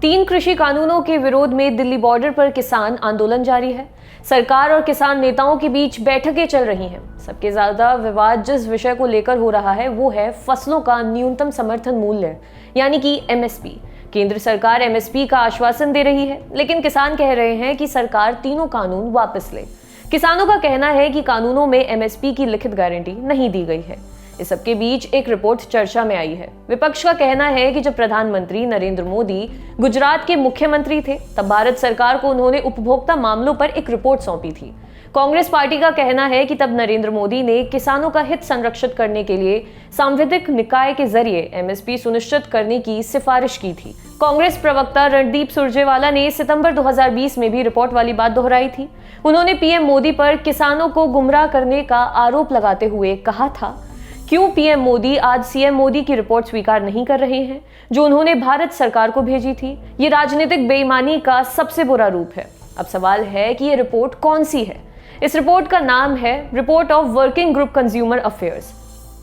तीन कृषि कानूनों के विरोध में दिल्ली बॉर्डर पर किसान आंदोलन जारी है। सरकार और किसान नेताओं के बीच बैठकें चल रही हैं। सबसे ज्यादा विवाद जिस विषय को लेकर हो रहा है वो है फसलों का न्यूनतम समर्थन मूल्य यानी कि एमएसपी। केंद्र सरकार एमएसपी का आश्वासन दे रही है, लेकिन किसान कह रहे हैं कि सरकार तीनों कानून वापस ले। किसानों का कहना है कि कानूनों में एमएसपी की लिखित गारंटी नहीं दी गई है। इस सबके बीच एक रिपोर्ट चर्चा में आई है। विपक्ष का कहना है कि जब प्रधानमंत्री नरेंद्र मोदी गुजरात के मुख्यमंत्री थे तब भारत सरकार को उन्होंने उपभोक्ता मामलों पर एक रिपोर्ट सौंपी थी। कांग्रेस पार्टी का कहना है कि तब नरेंद्र मोदी ने किसानों का हित संरक्षित करने के लिए सांविधिक निकाय के जरिए एमएसपी सुनिश्चित करने की सिफारिश की थी। कांग्रेस प्रवक्ता रणदीप सुरजेवाला ने सितंबर 2020 में भी रिपोर्ट वाली बात दोहराई थी। उन्होंने पीएम मोदी पर किसानों को गुमराह करने का आरोप लगाते हुए कहा था, क्यों पीएम मोदी आज सीएम मोदी की रिपोर्ट स्वीकार नहीं कर रहे हैं जो उन्होंने भारत सरकार को भेजी थी। ये राजनीतिक बेईमानी का सबसे बुरा रूप है। अब सवाल है कि ये रिपोर्ट कौन सी है। इस रिपोर्ट का नाम है report of working group consumer affairs.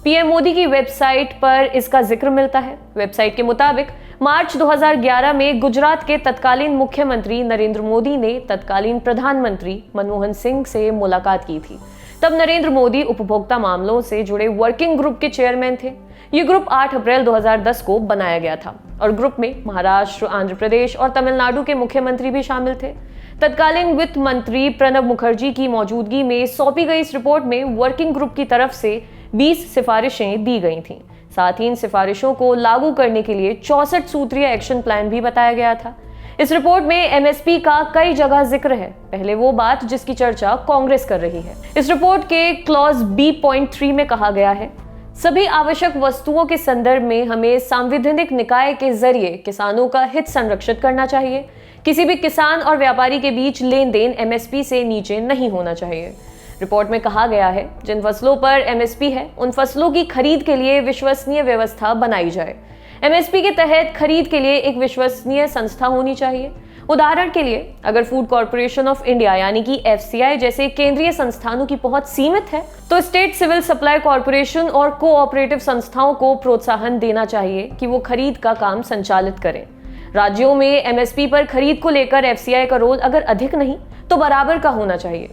PM Modi की वेबसाइट पर इसका जिक्र मिलता है। वेबसाइट के मुताबिक मार्च 2011 में गुजरात के तत्कालीन मुख्यमंत्री नरेंद्र मोदी ने तत्कालीन प्रधानमंत्री मनमोहन सिंह से मुलाकात की थी। तब नरेंद्र मोदी उपभोक्ता मामलों से जुड़े वर्किंग ग्रुप के चेयरमैन थे। ये ग्रुप 8 अप्रैल 2010 को बनाया गया था और ग्रुप में महाराष्ट्र, आंध्र प्रदेश और तमिलनाडु के मुख्यमंत्री भी शामिल थे। तत्कालीन वित्त मंत्री प्रणब मुखर्जी की मौजूदगी में सौंपी गई इस रिपोर्ट में वर्किंग ग्रुप की तरफ से 20 सिफारिशें दी गई थीं। साथ ही इन सिफारिशों को लागू करने के लिए 64 सूत्रीय एक्शन प्लान भी बताया गया था। इस रिपोर्ट में एमएसपी का कई जगह जिक्र है। पहले वो बात जिसकी चर्चा कांग्रेस कर रही है। इस रिपोर्ट के क्लॉज B.3 में कहा गया है, सभी आवश्यक वस्तुओं के संदर्भ में हमें सांविधिक निकाय के जरिए किसानों का हित संरक्षित करना चाहिए। किसी भी किसान और व्यापारी के बीच लेन देन एमएसपी से नीचे नहीं होना चाहिए। रिपोर्ट में कहा गया है, जिन फसलों पर एमएसपी है उन फसलों की खरीद के लिए विश्वसनीय व्यवस्था बनाई जाए। एमएसपी के तहत खरीद के लिए एक विश्वसनीय संस्था होनी चाहिए। उदाहरण के लिए, अगर फूड कॉर्पोरेशन ऑफ इंडिया यानी कि एफसीआई जैसे केंद्रीय संस्थानों की पहुंच सीमित है तो स्टेट सिविल सप्लाई कॉर्पोरेशन और कोऑपरेटिव संस्थाओं को प्रोत्साहन देना चाहिए कि वो खरीद का काम संचालित करें। राज्यों में एमएसपी पर खरीद को लेकर एफसीआई का रोल अगर अधिक नहीं तो बराबर का होना चाहिए।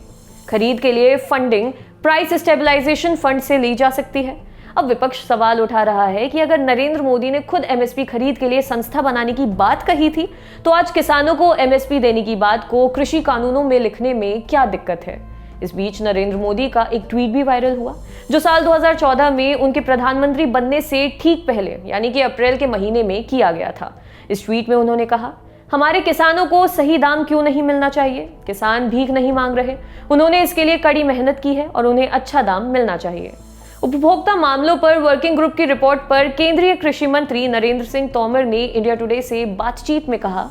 खरीद के लिए फंडिंग प्राइस स्टेबलाइजेशन फंड से ली जा सकती है। अब विपक्ष सवाल उठा रहा है कि अगर नरेंद्र मोदी ने खुद एमएसपी खरीद के लिए संस्था बनाने की बात कही थी तो आज किसानों को एमएसपी देने की बात को कृषि कानूनों में लिखने में क्या दिक्कत है। इस बीच नरेंद्र मोदी का एक ट्वीट भी वायरल हुआ जो साल 2014 में उनके प्रधानमंत्री बनने से ठीक पहले यानी कि अप्रैल के महीने में किया गया था। इस ट्वीट में उन्होंने कहा, हमारे किसानों को सही दाम क्यों नहीं मिलना चाहिए। किसान भीख नहीं मांग रहे, उन्होंने इसके लिए कड़ी मेहनत की है और उन्हें अच्छा दाम मिलना चाहिए। उपभोक्ता मामलों पर वर्किंग ग्रुप की रिपोर्ट पर केंद्रीय कृषि मंत्री नरेंद्र सिंह तोमर ने इंडिया टुडे से बातचीत में कहा,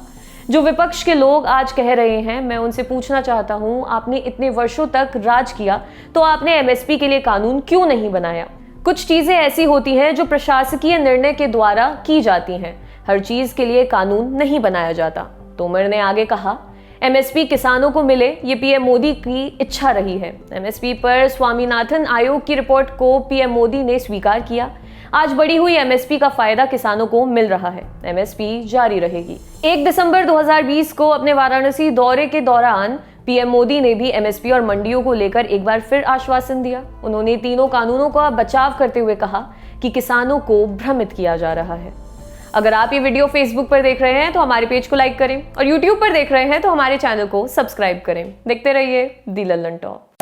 जो विपक्ष के लोग आज कह रहे हैं, मैं उनसे पूछना चाहता हूं, आपने इतने वर्षों तक राज किया तो आपने एमएसपी के लिए कानून क्यों नहीं बनाया। कुछ चीजें ऐसी होती हैं जो प्रशासकीय निर्णय के द्वारा की जाती हैं, हर चीज के लिए कानून नहीं बनाया जाता। तोमर ने आगे कहा, एमएसपी किसानों को मिले ये पीएम मोदी की इच्छा रही है। एमएसपी पर स्वामीनाथन आयोग की रिपोर्ट को पीएम मोदी ने स्वीकार किया। आज बढ़ी हुई एमएसपी का फायदा किसानों को मिल रहा है। एमएसपी जारी रहेगी। 1 दिसंबर 2020 को अपने वाराणसी दौरे के दौरान पीएम मोदी ने भी एमएसपी और मंडियों को लेकर एक बार फिर आश्वासन दिया। उन्होंने तीनों कानूनों का बचाव करते हुए कहा कि किसानों को भ्रमित किया जा रहा है। अगर आप ये वीडियो फेसबुक पर देख रहे हैं तो हमारे पेज को लाइक करें और यूट्यूब पर देख रहे हैं तो हमारे चैनल को सब्सक्राइब करें। देखते रहिए दी लल्लन टॉक।